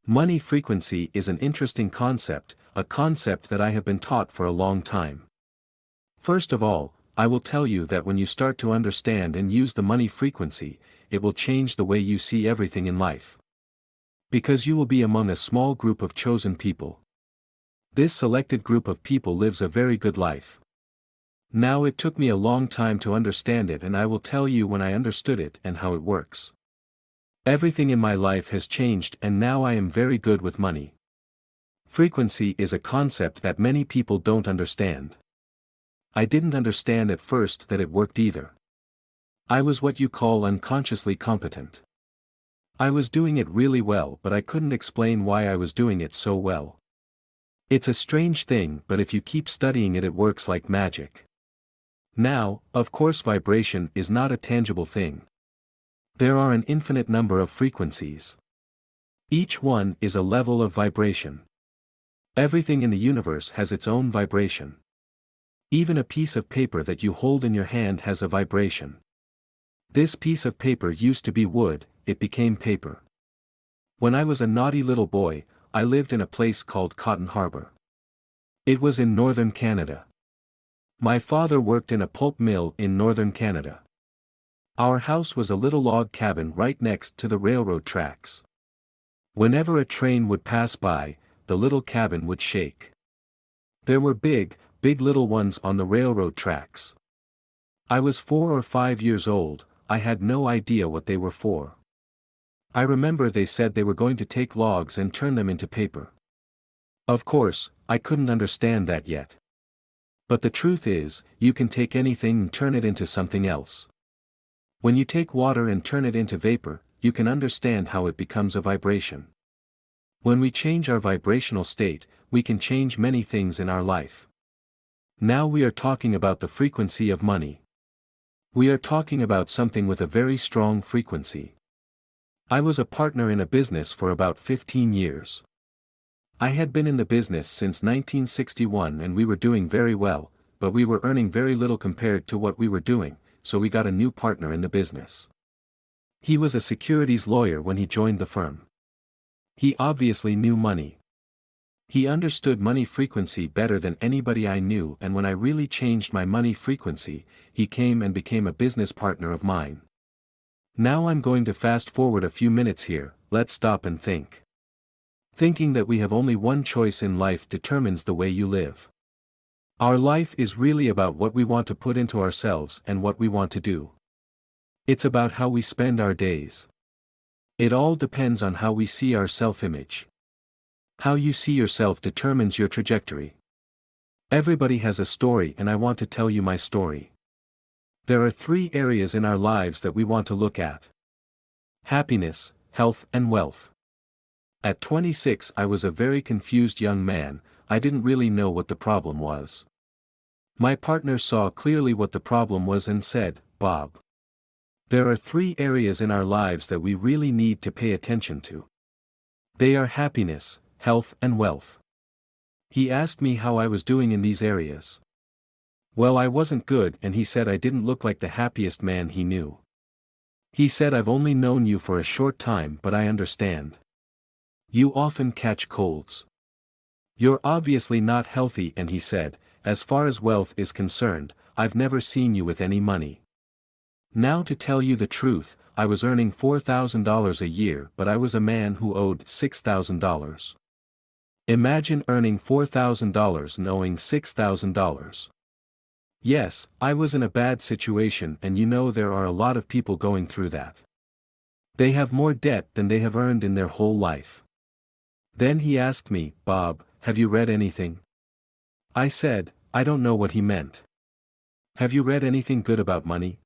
Money frequency is an interesting concept, a concept that I have been taught for a long time. First of all, I will tell you that when you start to understand and use the money frequency, it will change the way you see everything in life. Because you will be among a small group of chosen people. This selected group of people lives a very good life. Now it took me a long time to understand it, and I will tell you when I understood it and how it works. Everything in my life has changed, and now I am very good with money. Frequency is a concept that many people don't understand. I didn't understand at first that it worked either. I was what you call unconsciously competent. I was doing it really well, but I couldn't explain why I was doing it so well. It's a strange thing, but if you keep studying it, it works like magic. Now, of course, vibration is not a tangible thing. There are an infinite number of frequencies. Each one is a level of vibration. Everything in the universe has its own vibration. Even a piece of paper that you hold in your hand has a vibration. This piece of paper used to be wood, it became paper. When I was a naughty little boy, I lived in a place called Cotton Harbor. It was in northern Canada. My father worked in a pulp mill in northern Canada. Our house was a little log cabin right next to the railroad tracks. Whenever a train would pass by, the little cabin would shake. There were big little ones on the railroad tracks. I was 4 or 5 years old, I had no idea what they were for. I remember they said they were going to take logs and turn them into paper. Of course, I couldn't understand that yet. But the truth is, you can take anything and turn it into something else. When you take water and turn it into vapor, you can understand how it becomes a vibration. When we change our vibrational state, we can change many things in our life. Now we are talking about the frequency of money. We are talking about something with a very strong frequency. I was a partner in a business for about 15 years. I had been in the business since 1961 and we were doing very well, but we were earning very little compared to what we were doing, so we got a new partner in the business. He was a securities lawyer when he joined the firm. He obviously knew money. He understood money frequency better than anybody I knew, and when I really changed my money frequency, he came and became a business partner of mine. Now I'm going to fast forward a few minutes here, let's stop and think. Thinking that we have only one choice in life determines the way you live. Our life is really about what we want to put into ourselves and what we want to do. It's about how we spend our days. It all depends on how we see our self-image. How you see yourself determines your trajectory. Everybody has a story, and I want to tell you my story. There are 3 areas in our lives that we want to look at: happiness, health, and wealth. At 26 I was a very confused young man, I didn't really know what the problem was. My partner saw clearly what the problem was and said, "Bob, there are 3 areas in our lives that we really need to pay attention to. They are happiness, health, and wealth." He asked me how I was doing in these areas. Well, I wasn't good, and he said I didn't look like the happiest man he knew. He said, "I've only known you for a short time, but I understand. You often catch colds. You're obviously not healthy," and he said, "As far as wealth is concerned, I've never seen you with any money." Now, to tell you the truth, I was earning $4,000 a year, but I was a man who owed $6,000. Imagine earning $4,000 and owing $6,000. Yes, I was in a bad situation, and you know there are a lot of people going through that. They have more debt than they have earned in their whole life. Then he asked me, "Bob, have you read anything?" I said, "I don't know what he meant." "Have you read anything good about money?"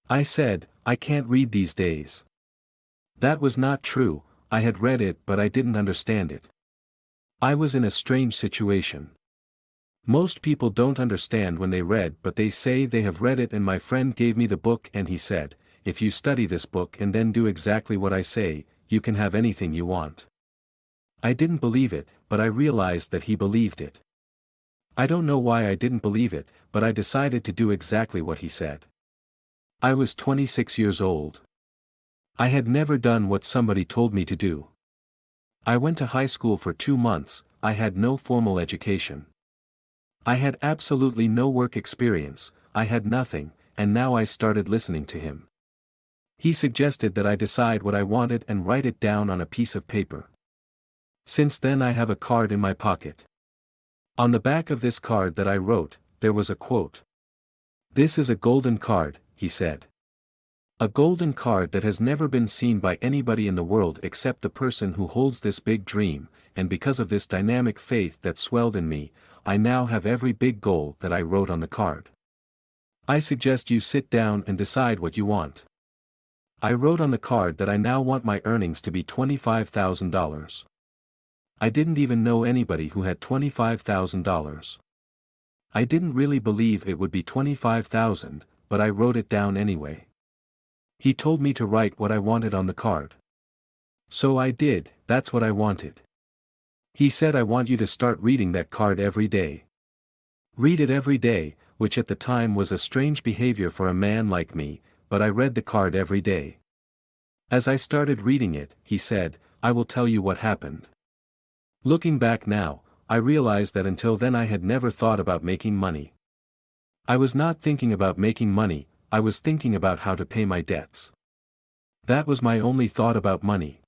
I said, "I can't read these days." That was not true, I had read it but I didn't understand it. I was in a strange situation. Most people don't understand when they read, but they say they have read it, and my friend gave me the book and he said, "If you study this book and then do exactly what I say, you can have anything you want." I didn't believe it, but I realized that he believed it. I don't know why I didn't believe it, but I decided to do exactly what he said. I was 26 years old. I had never done what somebody told me to do. I went to high school for 2 months, I had no formal education. I had absolutely no work experience, I had nothing, and now I started listening to him. He suggested that I decide what I wanted and write it down on a piece of paper. Since then I have a card in my pocket. On the back of this card that I wrote, there was a quote. "This is a golden card," he said. A golden card that has never been seen by anybody in the world except the person who holds this big dream, and because of this dynamic faith that swelled in me, I now have every big goal that I wrote on the card. I suggest you sit down and decide what you want. I wrote on the card that I now want my earnings to be $25,000. I didn't even know anybody who had $25,000. I didn't really believe it would be 25,000, but I wrote it down anyway. He told me to write what I wanted on the card. So I did, that's what I wanted. He said, "I want you to start reading that card every day. Read it every day," which at the time was a strange behavior for a man like me, but I read the card every day. As I started reading it, he said, "I will tell you what happened." Looking back now, I realized that until then I had never thought about making money. I was not thinking about making money, I was thinking about how to pay my debts. That was my only thought about money.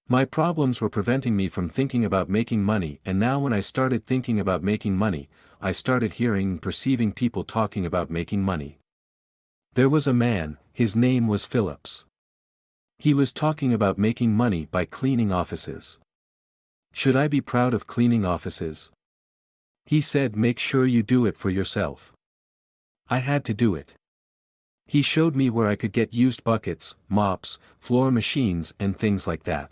My problems were preventing me from thinking about making money, and now when I started thinking about making money, I started hearing and perceiving people talking about making money. There was a man, his name was Phillips. He was talking about making money by cleaning offices. Should I be proud of cleaning offices? He said, "Make sure you do it for yourself." I had to do it. He showed me where I could get used buckets, mops, floor machines and things like that.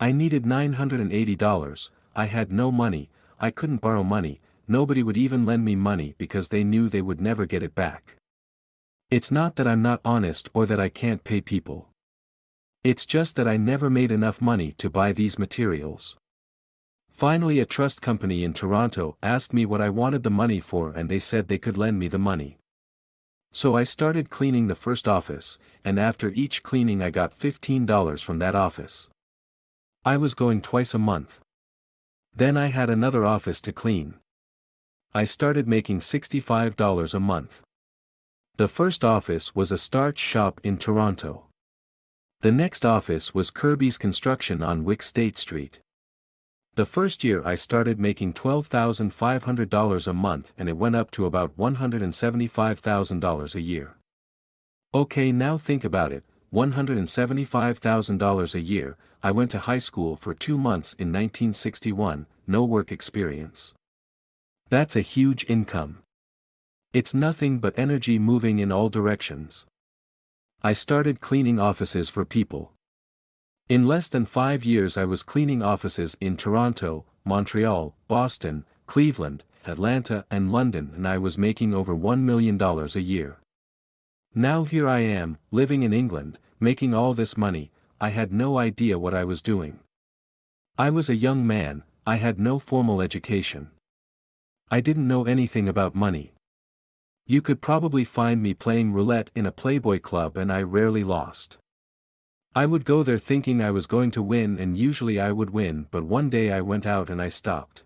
I needed $980, I had no money, I couldn't borrow money, nobody would even lend me money because they knew they would never get it back. It's not that I'm not honest or that I can't pay people. It's just that I never made enough money to buy these materials. Finally, a trust company in Toronto asked me what I wanted the money for, and they said they could lend me the money. So I started cleaning the first office, and after each cleaning I got $15 from that office. I was going twice a month. Then I had another office to clean. I started making $65 a month. The first office was a starch shop in Toronto. The next office was Kirby's Construction on Wick State Street. The first year I started making $12,500 a month, and it went up to about $175,000 a year. Okay, now think about it, $175,000 a year. I went to high school for 2 months in 1961, no work experience. That's a huge income. It's nothing but energy moving in all directions. I started cleaning offices for people. In less than 5 years I was cleaning offices in Toronto, Montreal, Boston, Cleveland, Atlanta and London, and I was making over $1 million a year. Now here I am, living in England, making all this money. I had no idea what I was doing. I was a young man, I had no formal education. I didn't know anything about money. You could probably find me playing roulette in a Playboy club, and I rarely lost. I would go there thinking I was going to win, and usually I would win, but one day I went out and I stopped.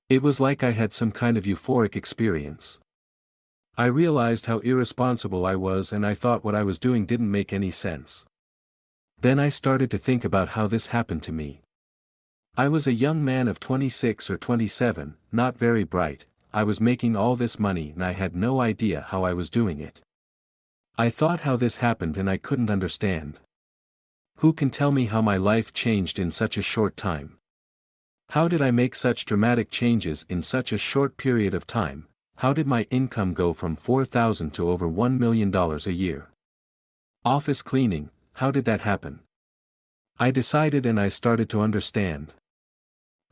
It was like I had some kind of euphoric experience. I realized how irresponsible I was, and I thought what I was doing didn't make any sense. Then I started to think about how this happened to me. I was a young man of 26 or 27, not very bright. I was making all this money and I had no idea how I was doing it. I thought how this happened and I couldn't understand. Who can tell me how my life changed in such a short time? How did I make such dramatic changes in such a short period of time? How did my income go from $4,000 to over $1 million a year? Office cleaning, how did that happen? I decided and I started to understand.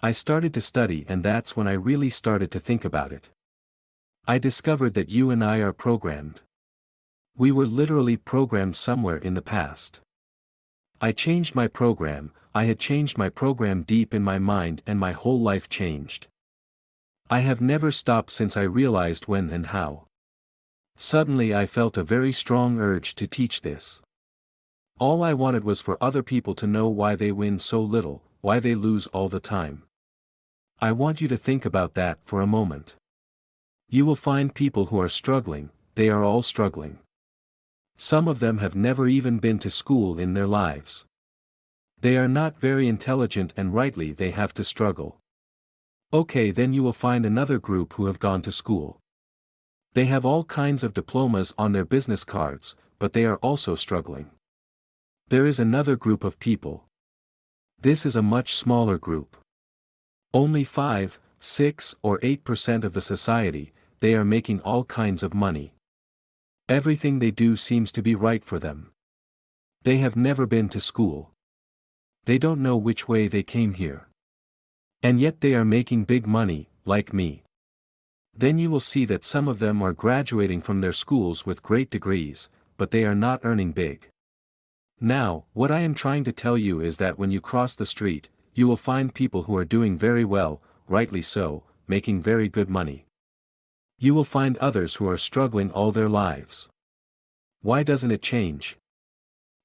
I started to study, and that's when I really started to think about it. I discovered that you and I are programmed. We were literally programmed somewhere in the past. I changed my program, I had changed my program deep in my mind, and my whole life changed. I have never stopped since I realized when and how. Suddenly I felt a very strong urge to teach this. All I wanted was for other people to know why they win so little, why they lose all the time. I want you to think about that for a moment. You will find people who are struggling, they are all struggling. Some of them have never even been to school in their lives. They are not very intelligent and rightly they have to struggle. Okay, then you will find another group who have gone to school. They have all kinds of diplomas on their business cards, but they are also struggling. There is another group of people. This is a much smaller group. Only 5, 6, or 8% of the society, they are making all kinds of money. Everything they do seems to be right for them. They have never been to school. They don't know which way they came here. And yet they are making big money, like me. Then you will see that some of them are graduating from their schools with great degrees, but they are not earning big. Now, what I am trying to tell you is that when you cross the street, you will find people who are doing very well, rightly so, making very good money. You will find others who are struggling all their lives. Why doesn't it change?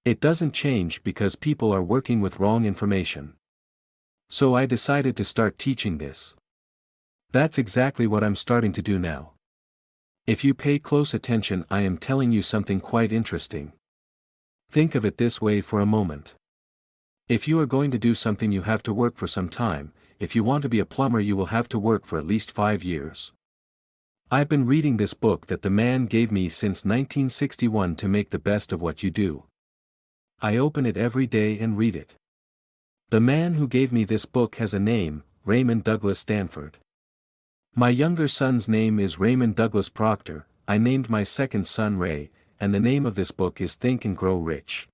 It doesn't change because people are working with wrong information. So I decided to start teaching this. That's exactly what I'm starting to do now. If you pay close attention, I am telling you something quite interesting. Think of it this way for a moment. If you are going to do something, you have to work for some time. If you want to be a plumber, you will have to work for at least 5 years. I've been reading this book that the man gave me since 1961 to make the best of what you do. I open it every day and read it. The man who gave me this book has a name, Raymond Douglas Stanford. My younger son's name is Raymond Douglas Proctor. I named my second son Ray, and the name of this book is Think and Grow Rich.